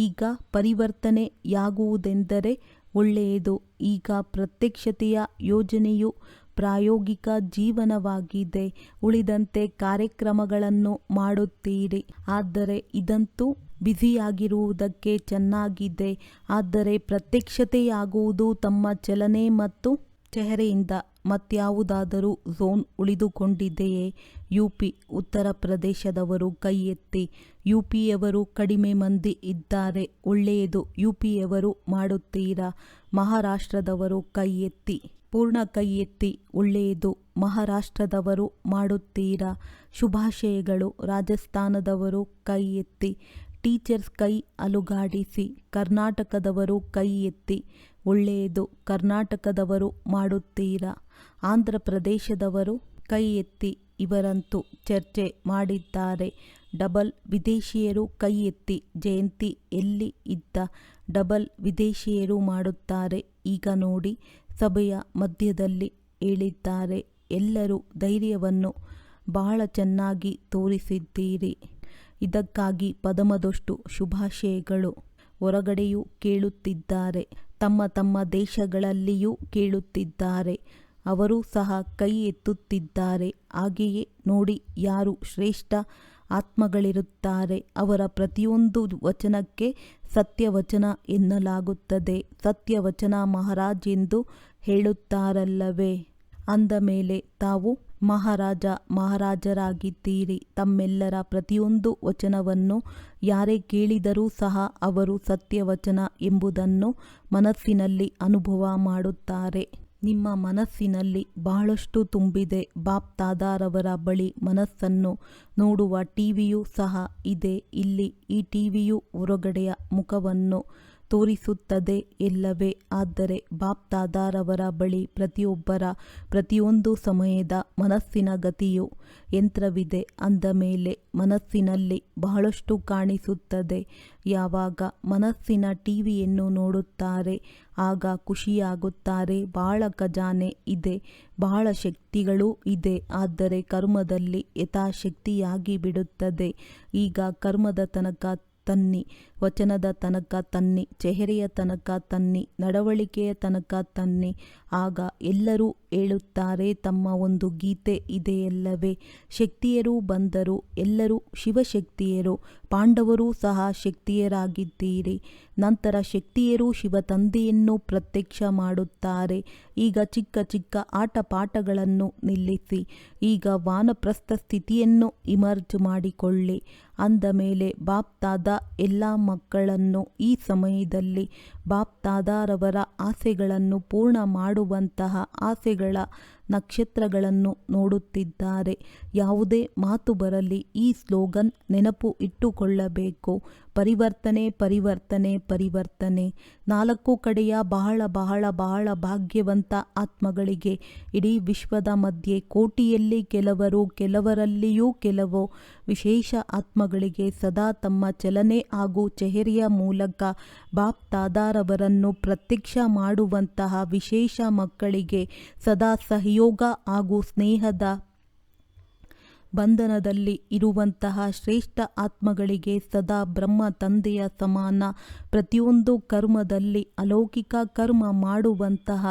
ಈಗ ಪರಿವರ್ತನೆಯಾಗುವುದೆಂದರೆ ಒಳ್ಳೆಯದು. ಈಗ ಪ್ರತ್ಯಕ್ಷತೆಯ ಯೋಜನೆಯು ಪ್ರಾಯೋಗಿಕ ಜೀವನವಾಗಿದೆ. ಉಳಿದಂತೆ ಕಾರ್ಯಕ್ರಮಗಳನ್ನು ಮಾಡುತ್ತೀರಿ. ಆದರೆ ಇದಂತೂ ಬ್ಯುಸಿಯಾಗಿರುವುದಕ್ಕೆ ಚೆನ್ನಾಗಿದೆ. ಆದರೆ ಪ್ರತ್ಯಕ್ಷತೆಯಾಗುವುದು ತಮ್ಮ ಚಲನೆ ಮತ್ತು ಚೆಹರೆಯಿಂದ. ಮತ್ಯಾವುದಾದರೂ ಝೋನ್ ಉಳಿದುಕೊಂಡಿದೆಯೇ? ಯುಪಿ. ಉತ್ತರ ಪ್ರದೇಶದವರು ಕೈ ಎತ್ತಿ. ಯುಪಿಯವರು ಕಡಿಮೆ ಮಂದಿ ಇದ್ದಾರೆ. ಒಳ್ಳೆಯದು. ಯುಪಿಯವರು ಮಾಡುತ್ತೀರಾ? ಮಹಾರಾಷ್ಟ್ರದವರು ಕೈ ಎತ್ತಿ. ಪೂರ್ಣ ಕೈ ಎತ್ತಿ. ಒಳ್ಳೆಯದು. ಮಹಾರಾಷ್ಟ್ರದವರು ಮಾಡುತ್ತೀರಾ? ಶುಭಾಶಯಗಳು. ರಾಜಸ್ಥಾನದವರು ಕೈ ಎತ್ತಿ. ಟೀಚರ್ಸ್ ಕೈ ಅಲುಗಾಡಿಸಿ. ಕರ್ನಾಟಕದವರು ಕೈ ಎತ್ತಿ. ಒಳ್ಳೆಯದು. ಕರ್ನಾಟಕದವರು ಮಾಡುತ್ತೀರಾ? ಆಂಧ್ರ ಪ್ರದೇಶದವರು ಕೈ ಎತ್ತಿ. ಇವರಂತೂ ಚರ್ಚೆ ಮಾಡಿದ್ದಾರೆ. ಡಬಲ್ ವಿದೇಶಿಯರು ಕೈ ಎತ್ತಿ. ಜಯಂತಿ ಎಲ್ಲಿ ಇದ್ದ? ಡಬಲ್ ವಿದೇಶಿಯರು ಮಾಡುತ್ತಾರೆ. ಈಗ ನೋಡಿ, ಸಭೆಯ ಮಧ್ಯದಲ್ಲಿ ಹೇಳಿದ್ದಾರೆ. ಎಲ್ಲರೂ ಧೈರ್ಯವನ್ನು ಬಹಳ ಚೆನ್ನಾಗಿ ತೋರಿಸಿದ್ದೀರಿ. ಇದಕ್ಕಾಗಿ ಪದಮದಷ್ಟು ಶುಭಾಶಯಗಳು. ಹೊರಗಡೆಯೂ ಕೇಳುತ್ತಿದ್ದಾರೆ, ತಮ್ಮ ತಮ್ಮ ದೇಶಗಳಲ್ಲಿಯೂ ಕೇಳುತ್ತಿದ್ದಾರೆ. ಅವರು ಸಹ ಕೈ ಎತ್ತುತ್ತಿದ್ದಾರೆ. ಹಾಗೆಯೇ ನೋಡಿ, ಯಾರು ಶ್ರೇಷ್ಠ ಆತ್ಮಗಳಿರುತ್ತಾರೆ ಅವರ ಪ್ರತಿಯೊಂದು ವಚನಕ್ಕೆ ಸತ್ಯವಚನ ಎನ್ನಲಾಗುತ್ತದೆ. ಸತ್ಯವಚನ ಮಹಾರಾಜ್ ಎಂದು ಹೇಳುತ್ತಾರಲ್ಲವೇ? ಅಂದ ಮೇಲೆ ತಾವು ಮಹಾರಾಜರಾಗಿದ್ದೀರಿ. ತಮ್ಮೆಲ್ಲರ ಪ್ರತಿಯೊಂದು ವಚನವನ್ನು ಯಾರೇ ಕೇಳಿದರೂ ಸಹ ಅವರು ಸತ್ಯವಚನ ಎಂಬುದನ್ನು ಮನಸ್ಸಿನಲ್ಲಿ ಅನುಭವ ಮಾಡುತ್ತಾರೆ. ನಿಮ್ಮ ಮನಸ್ಸಿನಲ್ಲಿ ಬಹಳಷ್ಟು ತುಂಬಿದೆ. ಬಾಪ್ ದಾದಾರವರ ಬಳಿ ಮನಸ್ಸನ್ನು ನೋಡುವ ಟಿವಿಯೂ ಸಹ ಇದೆ. ಇಲ್ಲಿ ಈ ಟಿವಿಯು ಹೊರಗಡೆಯ ಮುಖವನ್ನು ತೋರಿಸುತ್ತದೆ ಎಲ್ಲವೇ? ಆದರೆ ಬಾಪ್ ದಾದಾರವರ ಬಳಿ ಪ್ರತಿಯೊಬ್ಬರ ಪ್ರತಿಯೊಂದು ಸಮಯದ ಮನಸ್ಸಿನ ಗತಿಯು ಯಂತ್ರವಿದೆ. ಅಂದ ಮೇಲೆ ಮನಸ್ಸಿನಲ್ಲಿ ಬಹಳಷ್ಟು ಕಾಣಿಸುತ್ತದೆ. ಯಾವಾಗ ಮನಸ್ಸಿನ ಟಿವಿಯನ್ನು ನೋಡುತ್ತಾರೆ ಆಗ ಖುಷಿಯಾಗುತ್ತಾರೆ. ಬಹಳ ಖಜಾನೆ ಇದೆ, ಬಹಳ ಶಕ್ತಿಗಳೂ ಇದೆ. ಆದರೆ ಕರ್ಮದಲ್ಲಿ ಯಥಾಶಕ್ತಿಯಾಗಿ ಬಿಡುತ್ತದೆ. ಈಗ ಕರ್ಮದ ತನಕ ತನ್ನಿ, ವಚನದ ತನಕ ತನ್ನಿ, ಚೆಹರೆಯ ತನಕ ತನ್ನಿ, ನಡವಳಿಕೆಯ ತನಕ ತನ್ನಿ. ಆಗ ಎಲ್ಲರೂ ಹೇಳುತ್ತಾರೆ, ತಮ್ಮ ಒಂದು ಗೀತೆ ಇದೆಯಲ್ಲವೇ? ಶಕ್ತಿಯರು ಬಂದರು, ಎಲ್ಲರೂ ಶಿವಶಕ್ತಿಯರು. ಪಾಂಡವರೂ ಸಹ ಶಕ್ತಿಯರಾಗಿದ್ದೀರಿ. ನಂತರ ಶಕ್ತಿಯರು ಶಿವ ತಂದೆಯನ್ನು ಪ್ರತ್ಯಕ್ಷ ಮಾಡುತ್ತಾರೆ. ಈಗ ಚಿಕ್ಕ ಚಿಕ್ಕ ಆಟಪಾಠಗಳನ್ನು ನಿಲ್ಲಿಸಿ, ಈಗ ವಾನಪ್ರಸ್ಥ ಸ್ಥಿತಿಯನ್ನು ಇಮರ್ಜ್ ಮಾಡಿಕೊಳ್ಳಿ. ಅಂದ ಮೇಲೆ ಬಾಪ್ ದಾದಾ ಎಲ್ಲ ಮಕ್ಕಳನ್ನು ಈ ಸಮಯದಲ್ಲಿ ಬಾಪ್ ದಾದಾರವರ ಆಸೆಗಳನ್ನು ಪೂರ್ಣ ಮಾಡುವಂತಹ ಆಸೆಗಳ ನಕ್ಷತ್ರಗಳನ್ನು ನೋಡುತ್ತಿದ್ದಾರೆ. ಯಾವುದೇ ಮಾತು ಬರಲಿ, ಈ ಸ್ಲೋಗನ್ ನೆನಪು ಇಟ್ಟುಕೊಳ್ಳಬೇಕು: ಪರಿವರ್ತನೆ, ಪರಿವರ್ತನೆ, ಪರಿವರ್ತನೆ. 4 ಕಡೆಯ ಬಹಳ ಬಹಳ ಬಹಳ ಭಾಗ್ಯವಂತ ಆತ್ಮಗಳಿಗೆ ಇಡೀ ವಿಶ್ವದ ಮಧ್ಯೆ ಕೋಟಿಯಲ್ಲಿ ಕೆಲವರಲ್ಲಿಯೂ ಕೆಲವು ವಿಶೇಷ ಆತ್ಮಗಳಿಗೆ ಸದಾ ತಮ್ಮ ಚಲನೆ ಹಾಗೂ ಚೆಹರೆಯ ಮೂಲಕ ಬಾಪ್ ದಾದಾರವರನ್ನು ಪ್ರತ್ಯಕ್ಷ ಮಾಡುವಂತಹ ವಿಶೇಷ ಮಕ್ಕಳಿಗೆ ಸದಾ ಸಹಯೋಗ ಹಾಗೂ ಸ್ನೇಹದ ಬಂಧನದಲ್ಲಿ ಇರುವಂತಹ ಶ್ರೇಷ್ಠ ಆತ್ಮಗಳಿಗೆ ಸದಾ ಬ್ರಹ್ಮ ತಂದೆಯ ಸಮಾನ. ಪ್ರತಿಯೊಂದು ಕರ್ಮದಲ್ಲಿ ಅಲೌಕಿಕ ಕರ್ಮ ಮಾಡುವಂತಹ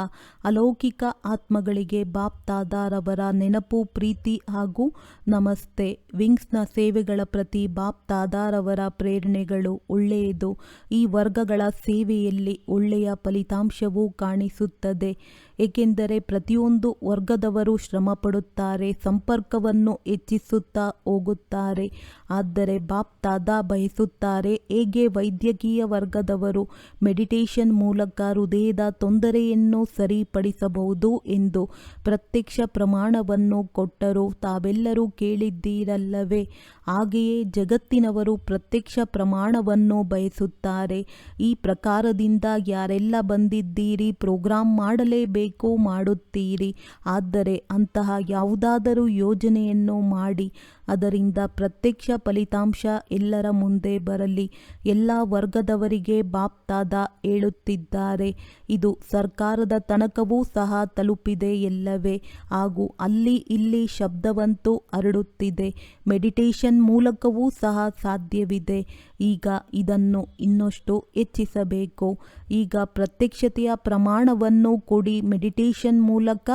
ಅಲೌಕಿಕ ಆತ್ಮಗಳಿಗೆ ಬಾಪ್ ದಾದಾರವರ ನೆನಪು, ಪ್ರೀತಿ ಹಾಗೂ ನಮಸ್ತೆ. ವಿಂಗ್ಸ್ನ ಸೇವೆಗಳ ಪ್ರತಿ ಬಾಪ್ ದಾದಾರವರ ಪ್ರೇರಣೆಗಳು ಒಳ್ಳೆಯದು. ಈ ವರ್ಗಗಳ ಸೇವೆಯಲ್ಲಿ ಒಳ್ಳೆಯ ಫಲಿತಾಂಶವೂ ಕಾಣಿಸುತ್ತದೆ. ಏಕೆಂದರೆ ಪ್ರತಿಯೊಂದು ವರ್ಗದವರು ಶ್ರಮಪಡುತ್ತಾರೆ, ಸಂಪರ್ಕವನ್ನು ಹೆಚ್ಚಿಸುತ್ತಾ ಹೋಗುತ್ತಾರೆ. ಆದರೆ ಬಾಪ್ ದಾದಾ ಬಯಸುತ್ತಾರೆ, ಹೇಗೆ ವೈದ್ಯಕೀಯ ವರ್ಗದವರು ಮೆಡಿಟೇಷನ್ ಮೂಲಕ ಹೃದಯದ ತೊಂದರೆಯನ್ನು ಸರಿಪಡಿಸಬಹುದು ಎಂದು ಪ್ರತ್ಯಕ್ಷ ಪ್ರಮಾಣವನ್ನು ಕೊಟ್ಟರು. ತಾವೆಲ್ಲರೂ ಕೇಳಿದ್ದೀರಲ್ಲವೇ? ಹಾಗೆಯೇ ಜಗತ್ತಿನವರು ಪ್ರತ್ಯಕ್ಷ ಪ್ರಮಾಣವನ್ನು ಬಯಸುತ್ತಾರೆ. ಈ ಪ್ರಕಾರದಿಂದ ಯಾರೆಲ್ಲ ಬಂದಿದ್ದೀರಿ, ಪ್ರೋಗ್ರಾಮ್ ಮಾಡಲೇಬೇಕು, ಮಾಡುತ್ತೀರಿ. ಆದರೆ ಅಂತಹ ಯಾವುದಾದರೂ ಯೋಜನೆಯನ್ನು ಮಾಡಿ, ಅದರಿಂದ ಪ್ರತ್ಯಕ್ಷ ಫಲಿತಾಂಶ ಎಲ್ಲರ ಮುಂದೆ ಬರಲಿ. ಎಲ್ಲ ವರ್ಗದವರಿಗೆ ಬಾಪ್ ದಾದಾ ಹೇಳುತ್ತಿದ್ದಾರೆ, ಇದು ಸರ್ಕಾರದ ತನಕವೂ ಸಹ ತಲುಪಿದೆ ಎಲ್ಲವೇ? ಹಾಗೂ ಅಲ್ಲಿ ಇಲ್ಲಿ ಶಬ್ದವಂತೂ ಹರಡುತ್ತಿದೆ. ಮೆಡಿಟೇಷನ್ ಮೂಲಕವೂ ಸಹ ಸಾಧ್ಯವಿದೆ. ಈಗ ಇದನ್ನು ಇನ್ನಷ್ಟು ಹೆಚ್ಚಿಸಬೇಕು. ಈಗ ಪ್ರತ್ಯಕ್ಷತೆಯ ಪ್ರಮಾಣವನ್ನು ಕೊಡಿ. ಮೆಡಿಟೇಷನ್ ಮೂಲಕ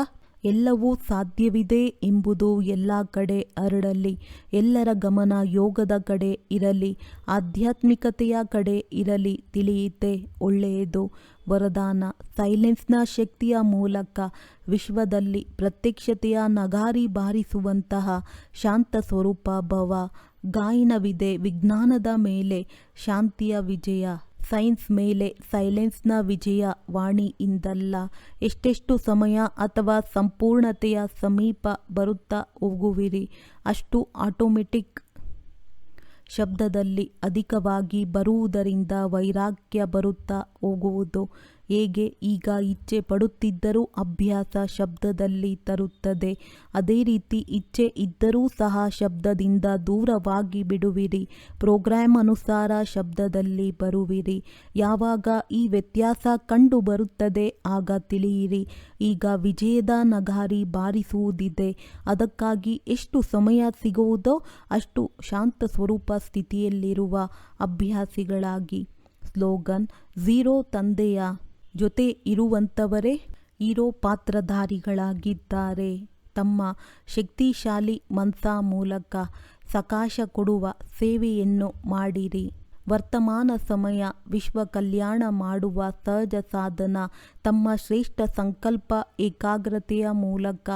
ಎಲ್ಲವೂ ಸಾಧ್ಯವಿದೆ ಎಂಬುದು ಎಲ್ಲ ಕಡೆ ಹರಡಲಿ. ಎಲ್ಲರ ಗಮನ ಯೋಗದ ಕಡೆ ಇರಲಿ, ಆಧ್ಯಾತ್ಮಿಕತೆಯ ಕಡೆ ಇರಲಿ. ತಿಳಿಯಿತೆ? ಒಳ್ಳೆಯದು. ವರದಾನ: ಸೈಲೆನ್ಸ್ನ ಶಕ್ತಿಯ ಮೂಲಕ ವಿಶ್ವದಲ್ಲಿ ಪ್ರತ್ಯಕ್ಷತೆಯ ನಗಾರಿ ಬಾರಿಸುವಂತಹ ಶಾಂತ ಸ್ವರೂಪ ಭವ. ಗಾಯನವಿದೆ: ವಿಜ್ಞಾನದ ಮೇಲೆ ಶಾಂತಿಯ ವಿಜಯ, ಸೈನ್ಸ್ ಮೇಲೆ ಸೈಲೆನ್ಸ್ನ ವಿಜಯ. ವಾಣಿಯಿಂದಲ್ಲ. ಎಷ್ಟೆಷ್ಟು ಸಮಯ ಅಥವಾ ಸಂಪೂರ್ಣತೆಯ ಸಮೀಪ ಬರುತ್ತಾ ಹೋಗುವಿರಿ, ಅಷ್ಟು ಆಟೋಮೆಟಿಕ್ ಶಬ್ದದಲ್ಲಿ ಅಧಿಕವಾಗಿ ಬರುವುದರಿಂದ ವೈರಾಗ್ಯ ಬರುತ್ತಾ ಹೋಗುವುದು. ಹೇಗೆ ಈಗ ಇಚ್ಛೆ ಪಡುತ್ತಿದ್ದರೂ ಅಭ್ಯಾಸ ಶಬ್ದದಲ್ಲಿ ತರುತ್ತದೆ, ಅದೇ ರೀತಿ ಇಚ್ಛೆ ಇದ್ದರೂ ಸಹ ಶಬ್ದದಿಂದ ದೂರವಾಗಿ ಬಿಡುವಿರಿ. ಪ್ರೋಗ್ರಾಮ್ ಅನುಸಾರ ಶಬ್ದದಲ್ಲಿ ಬರುವಿರಿ. ಯಾವಾಗ ಈ ವ್ಯತ್ಯಾಸ ಕಂಡು ಬರುತ್ತದೆ ಆಗ ತಿಳಿಯಿರಿ, ಈಗ ವಿಜಯದ ನಗಾರಿ ಬಾರಿಸುವುದಿದೆ. ಅದಕ್ಕಾಗಿ ಎಷ್ಟು ಸಮಯ ಸಿಗುವುದೋ ಅಷ್ಟು ಶಾಂತ ಸ್ವರೂಪ ಸ್ಥಿತಿಯಲ್ಲಿರುವ ಅಭ್ಯಾಸಿಗಳಾಗಿ. ಸ್ಲೋಗನ್: ಝೀರೋ ತಂದೆಯ ಜೊತೆ ಇರುವಂಥವರೇ ಹೀರೋ ಪಾತ್ರಧಾರಿಗಳಾಗಿದ್ದಾರೆ. ತಮ್ಮ ಶಕ್ತಿಶಾಲಿ ಮನಸ್ಸ ಮೂಲಕ ಸಕಾಶ ಕೊಡುವ ಸೇವೆಯನ್ನು ಮಾಡಿರಿ. ವರ್ತಮಾನ ಸಮಯ ವಿಶ್ವ ಕಲ್ಯಾಣ ಮಾಡುವ ಸಹಜ ಸಾಧನ. ತಮ್ಮ ಶ್ರೇಷ್ಠ ಸಂಕಲ್ಪ ಏಕಾಗ್ರತೆಯ ಮೂಲಕ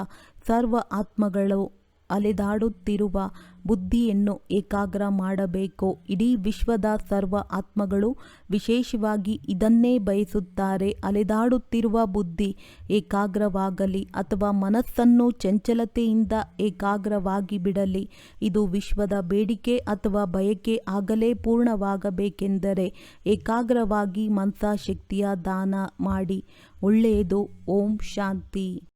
ಸರ್ವ ಆತ್ಮಗಳು ಅಲೆದಾಡುತ್ತಿರುವ ಬುದ್ಧಿಯನ್ನು ಏಕಾಗ್ರ ಮಾಡಬೇಕು. ಇಡೀ ವಿಶ್ವದ ಸರ್ವ ಆತ್ಮಗಳು ವಿಶೇಷವಾಗಿ ಇದನ್ನೇ ಬಯಸುತ್ತಾರೆ. ಅಲೆದಾಡುತ್ತಿರುವ ಬುದ್ಧಿ ಏಕಾಗ್ರವಾಗಲಿ ಅಥವಾ ಮನಸ್ಸನ್ನು ಚಂಚಲತೆಯಿಂದ ಏಕಾಗ್ರವಾಗಿ ಬಿಡಲಿ. ಇದು ವಿಶ್ವದ ಬೇಡಿಕೆ ಅಥವಾ ಬಯಕೆ ಆಗಲೇ ಪೂರ್ಣವಾಗಬೇಕೆಂದರೆ ಏಕಾಗ್ರವಾಗಿ ಮನಸ್ಸ ಶಕ್ತಿಯ ದಾನ ಮಾಡಿ. ಒಳ್ಳೆಯದು. ಓಂ ಶಾಂತಿ.